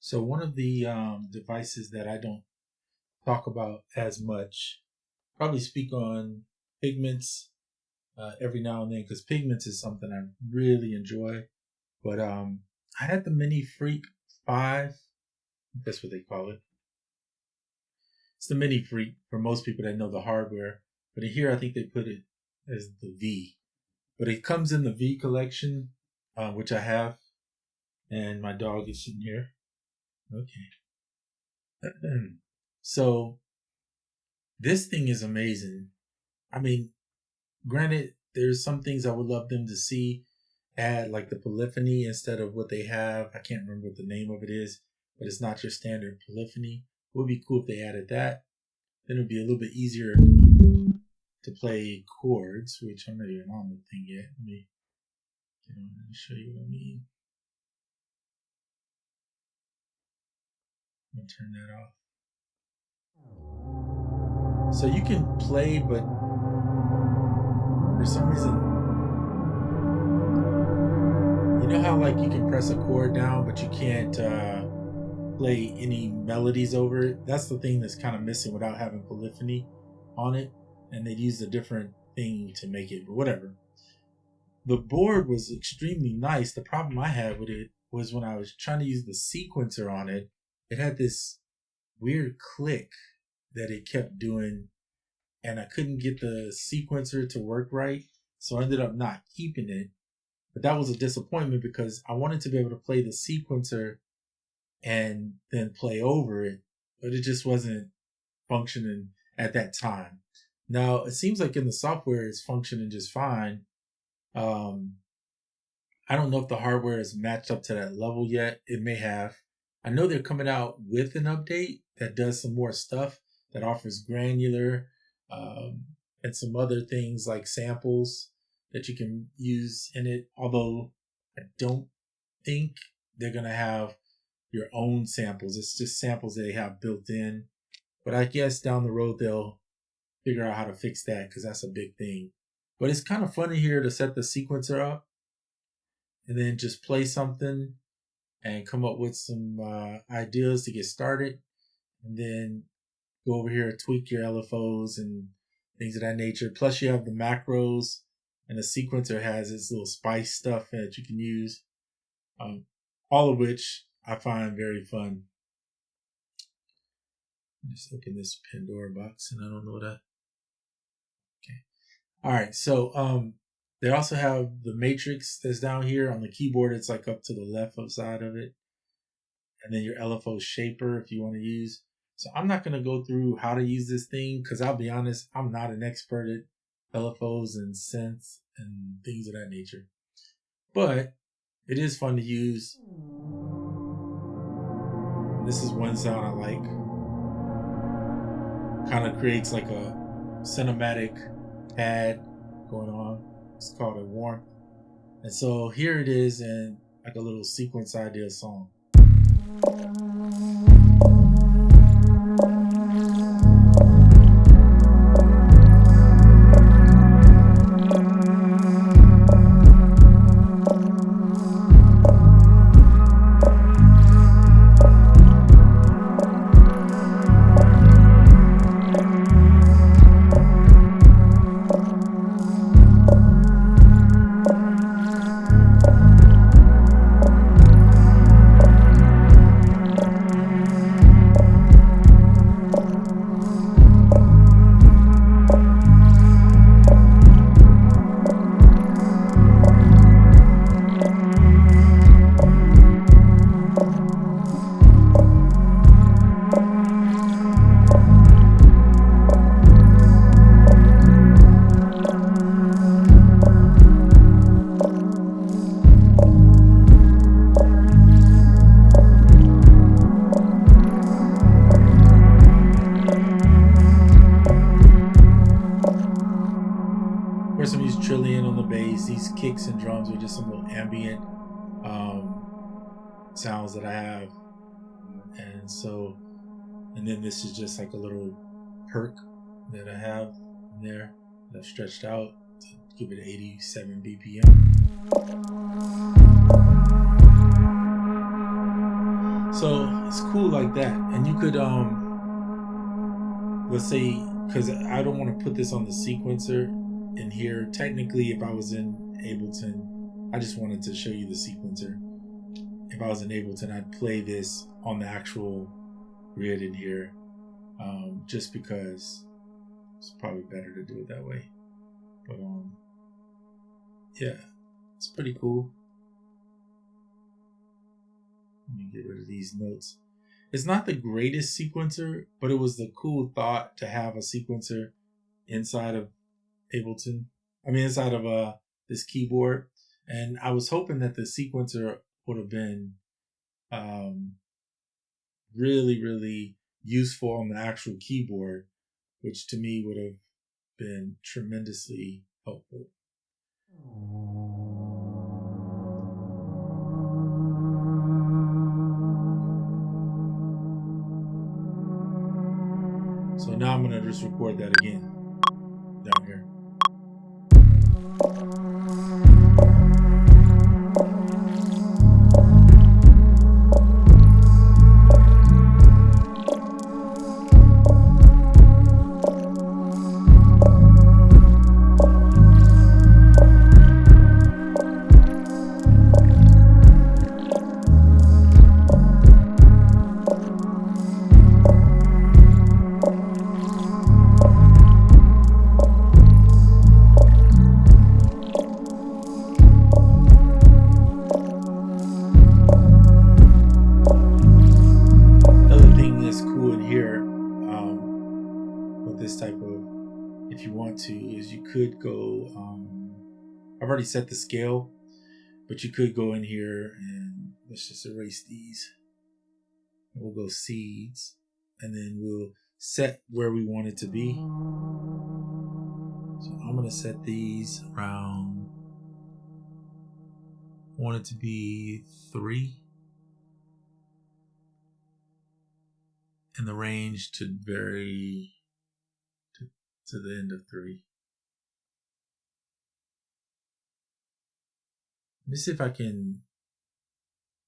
So one of the devices that I don't talk about as much, probably speak on pigments every now and then because pigments is something I really enjoy. But I had the Mini Freak 5. That's what they call it. It's the Mini Freak for most people that know the hardware. But in here, I think they put it as the V. But it comes in the V collection, which I have. And my dog is sitting here. Okay. So this thing is amazing. I mean, granted, there's some things I would love them to see add, like the polyphony instead of what they have. I can't remember what the name of it is, but it's not your standard polyphony. It would be cool if they added that. Then it would be a little bit easier to play chords, which I'm not even on the thing yet. Let me get on and show you what I mean. I'm gonna turn that off. So you can play, but for some reason, you know how like you can press a chord down, but you can't play any melodies over it? That's the thing that's kind of missing without having polyphony on it. And they'd used a different thing to make it, but whatever. The board was extremely nice. The problem I had with it was when I was trying to use the sequencer on it, it had this weird click that it kept doing, and I couldn't get the sequencer to work right. So I ended up not keeping it. But that was a disappointment because I wanted to be able to play the sequencer and then play over it, but it just wasn't functioning at that time. Now, it seems like in the software it's functioning just fine. I don't know if the hardware has matched up to that level yet. It may have. I know they're coming out with an update that does some more stuff, that offers granular and some other things like samples that you can use in it. Although I don't think they're going to have your own samples. It's just samples they have built in. But I guess down the road they'll figure out how to fix that because that's a big thing. But it's kind of funny here to set the sequencer up and then just play something and come up with some ideas to get started, and then go over here, tweak your LFOs and things of that nature. Plus you have the macros, and the sequencer has its little spice stuff that you can use, all of which I find very fun. Just open this Pandora box, and I don't know what okay. All right, so they also have the matrix that's down here on the keyboard. It's like up to the left side of it. And then your LFO shaper if you want to use. So I'm not going to go through how to use this thing because I'll be honest, I'm not an expert at LFOs and synths and things of that nature. But it is fun to use. This is one sound I like. Kind of creates like a cinematic pad going on. It's called a warmth. And so here it is in like a little sequence idea song. Some use trillion on the bass. These kicks and drums are just some little ambient sounds that I have, and then this is just like a little perk that I have in there that I've stretched out to give it 87 BPM. So it's cool like that. And you could let's say, because I don't want to put this on the sequencer in here. Technically, if I was in Ableton, I just wanted to show you the sequencer. If I was in Ableton, I'd play this on the actual grid in here, just because it's probably better to do it that way. But yeah, it's pretty cool. Let me get rid of these notes. It's not the greatest sequencer, but it was the cool thought to have a sequencer inside of Ableton. I mean, inside of this keyboard. And I was hoping that the sequencer would have been really, really useful on the actual keyboard, which to me would have been tremendously helpful. So now I'm going to just record that again down here. If you want to, is you could go, I've already set the scale, but you could go in here and let's just erase these. We'll go seeds, and then we'll set where we want it to be. So I'm going to set these around, I want it to be 3. And the range to vary to the end of 3. Let me see if I can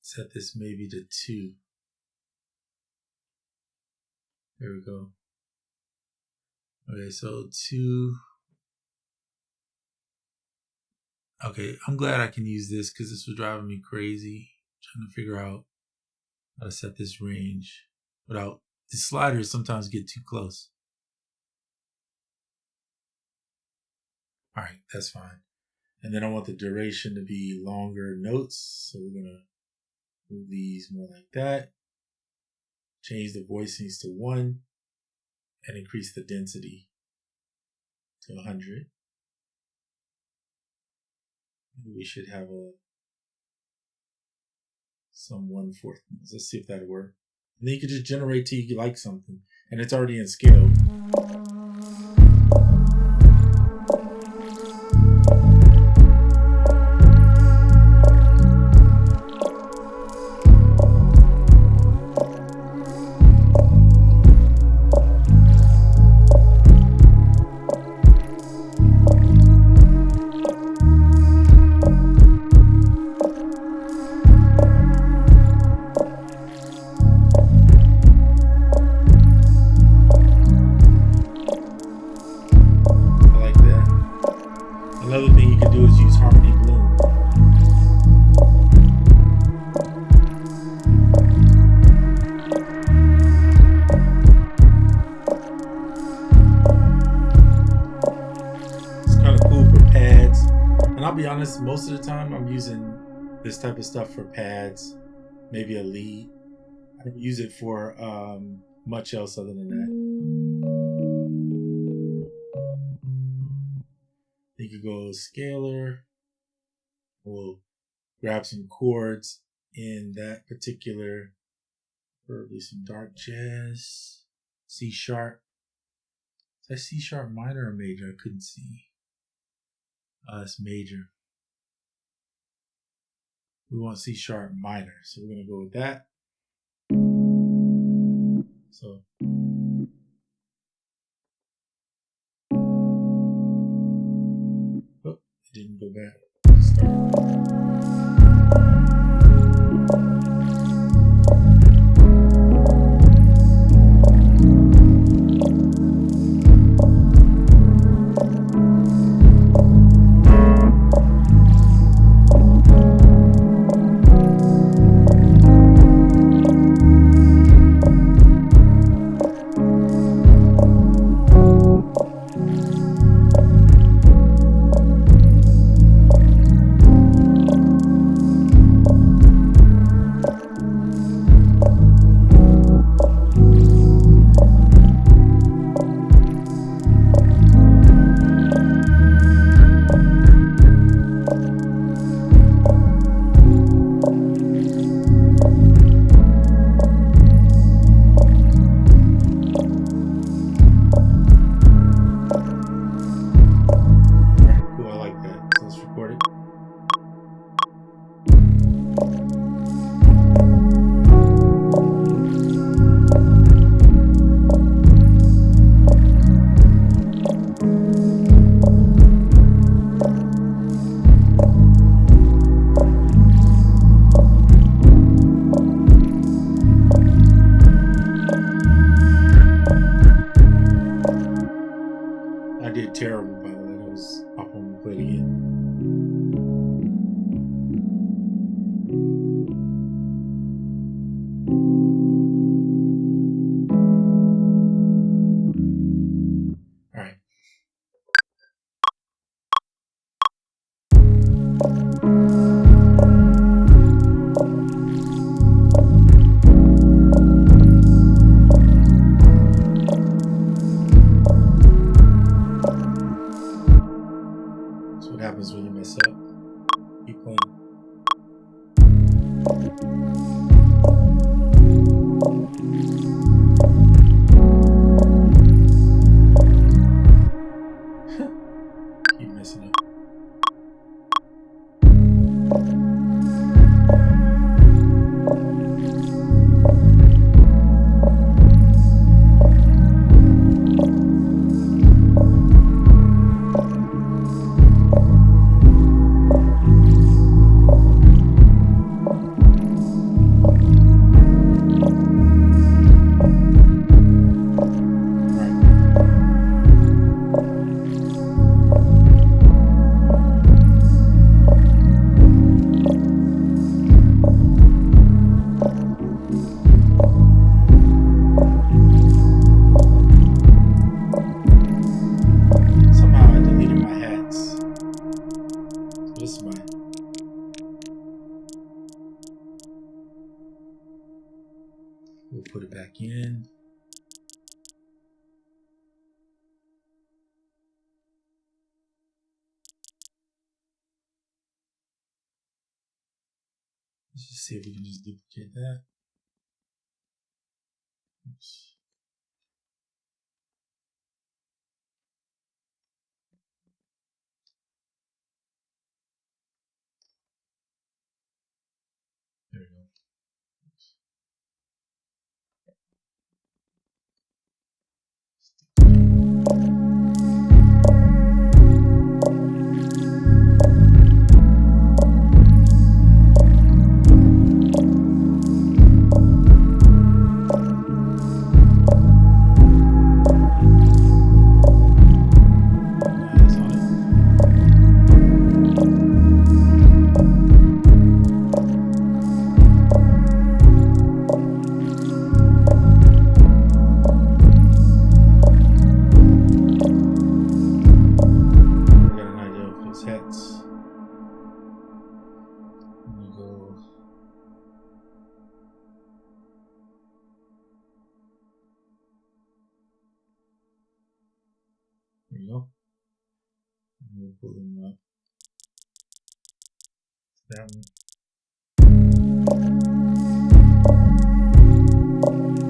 set this maybe to 2. There we go. Okay, so 2. Okay, I'm glad I can use this because this was driving me crazy trying to figure out how to set this range without the sliders sometimes get too close. All right, that's fine. And then I want the duration to be longer notes. So we're going to move these more like that. Change the voicings to 1 and increase the density to 100. We should have some 1/4 notes. Let's see if that'll work. And then you can just generate till you like something. And it's already in scale. Another thing you can do is use Harmony Bloom. It's kind of cool for pads. And I'll be honest, most of the time I'm using this type of stuff for pads, maybe a lead. I don't use it for much else other than that. You could go scalar. We'll grab some chords in that particular, probably some dark jazz, C sharp. Is that C sharp minor or major? I couldn't see. It's major. We want C sharp minor, so we're gonna go with that. So. Didn't go back. Start. We'll put it back in. Let's just see if we can just duplicate that. Oops. There we go. Eyes on it. I got an idea of his hats. Let me go. There we go. And we'll pull them up. That one.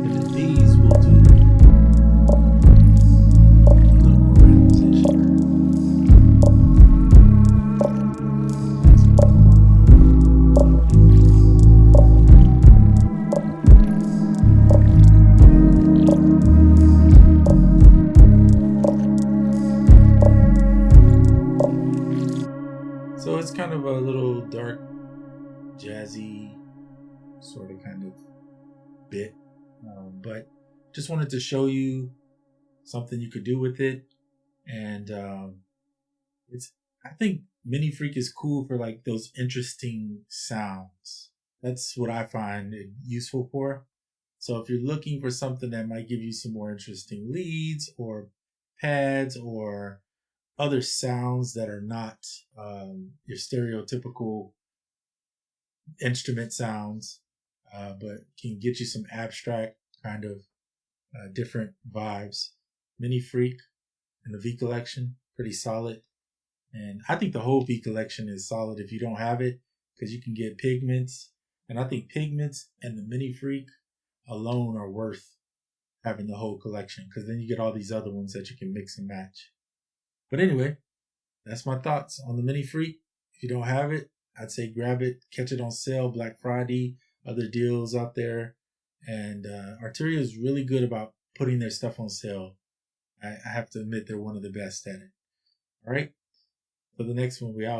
And then these will do a little more randomization. So it's kind of a little dark, jazzy sort of kind of bit, but just wanted to show you something you could do with it. And I think Mini Freak is cool for like those interesting sounds. That's what I find it useful for. So if you're looking for something that might give you some more interesting leads or pads or other sounds that are not your stereotypical instrument sounds, but can get you some abstract kind of different vibes. Mini Freak and the V collection, pretty solid. And I think the whole V collection is solid if you don't have it, because you can get pigments. And I think pigments and the Mini Freak alone are worth having the whole collection, because then you get all these other ones that you can mix and match. But anyway, that's my thoughts on the Mini Freak. If you don't have it, I'd say grab it, catch it on sale, Black Friday, other deals out there. And Arturia is really good about putting their stuff on sale. I have to admit they're one of the best at it. All right. For the next one, we out.